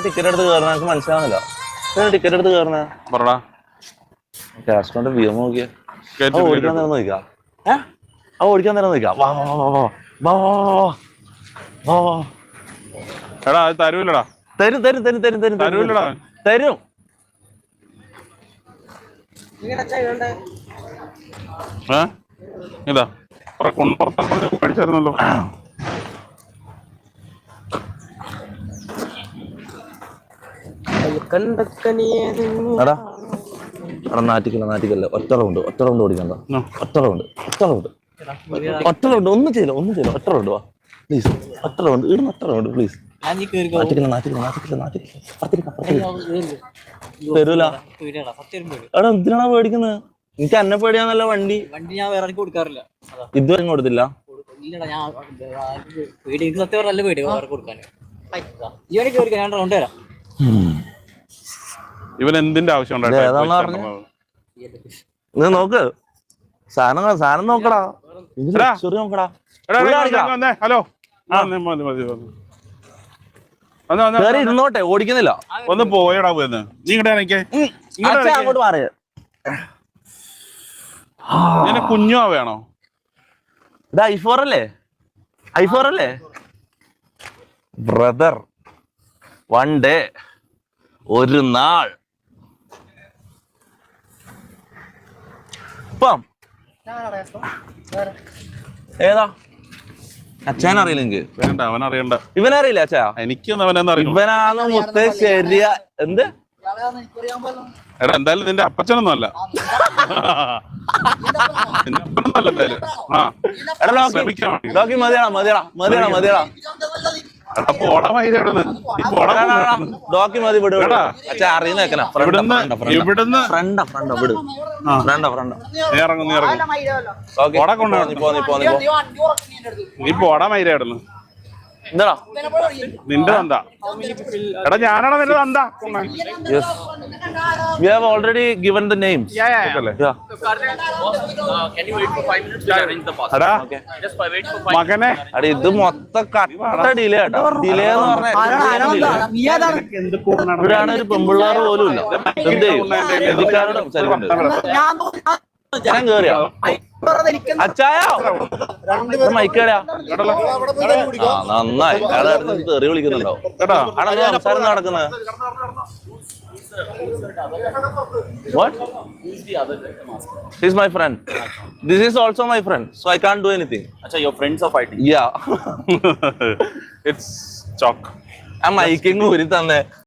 Ticket എടുത്ത് കയറണ എനിക്ക് മനസ്സിലാവുന്നില്ല. ടിക്കറ്റ് എടുത്ത് കയറണ പറടാ. ക്യാഷ് കൊണ്ട് വിയം നോക്കിയാ ഓടിക്കാൻ നേരം നോക്കാ. ഓടിക്കാൻ നേരം നോക്കാം. വാ വാ വാ വാ വാ വാ വാ. എടാ അത് തരൂല്ലടാ. തരും തരും തരും തരും തരും തരൂല്ലടാ. തരും. ഇതാ പഠിച്ചായിരുന്നല്ലോ. എടാ എടാ നാറ്റിക്കല്ല. ഒറ്റ റൗണ്ട് ഓടിക്കണ്ട. ഒറ്റ റൗണ്ട് ഒന്നും ചെയ്യില്ല. ഒറ്റ റൗണ്ട് വാ പ്ലീസ്. ഒറ്റ റൗണ്ട് ഇടുന്ന ഒറ്റ റൗണ്ട് പ്ലീസ്. തരൂല. എടാ എന്തിനാണ് പേടിക്കുന്നത്? എനിക്ക് എന്നെ പേടിയാന്നല്ല വണ്ടി ഞാൻ വേറെ കൊടുക്കാറില്ല. ഇതുവരെ കൊടുത്തില്ല. ഇവൻ എന്തിന്റെ ആവശ്യം നോക്ക് സാധനം നോക്കടാ. നോക്കടാ. ഹലോ ഇരുന്നോട്ടെ, ഓടിക്കുന്നില്ല. ഒന്ന് പോയടാ പോയെന്ന്. നീ അങ്ങോട്ട് മാറിയ കുഞ്ഞോ വേണോ? ഇത് i4 അല്ലേ ബ്രദർ? വൺ ഡേ, ഒരു നാൾ. ഇപ്പം ഏതാ അച്ഛൻ അറിയില്ല എനിക്ക്. വേണ്ട, അവൻ അറിയണ്ട. ഇവനറിയില്ല അച്ഛാ? എനിക്കൊന്നും അവനെന്താ അറിയില്ല. ഇവനാണ് മുത്തേ ശരിയാ. എന്ത് എടാ എന്തായാലും നിന്റെ അപ്പച്ചനൊന്നും അല്ല. നീ പോടാ മൈരായിരുന്നു. എന്താ നിന്റെ തന്ത? എടാ ഞാനാണ് നിന്റെ തന്ത. Yes. We have already given the names. Yeah. Can you wait for 5 minutes to arrange the pass? Okay. Just wait for 5 മകനെ അടി ഇത് മൊത്തം കട്ട ഡിലേ കേട്ടോ. ഡിലേ എന്ന് പറഞ്ഞാൽ ഇവരാണ് ഒരു പെമ്പിള്ളാർ പോലും ഇല്ല. എന്ത് ചെയ്യും? ഞാൻ കേറിയോ അച്ചായോ മൈക്കേടാ? നന്നായി. അയാളെ തെറി വിളിക്കുന്നുണ്ടോ? അവിടെ സംസാരം നടക്കുന്നത്. What? He's my friend. This is also my friend, so I can't do anything. Acha, your friends are fighting. Yeah. It's chalk. ആ മൈക്കിങ് ഊരി തന്നെ.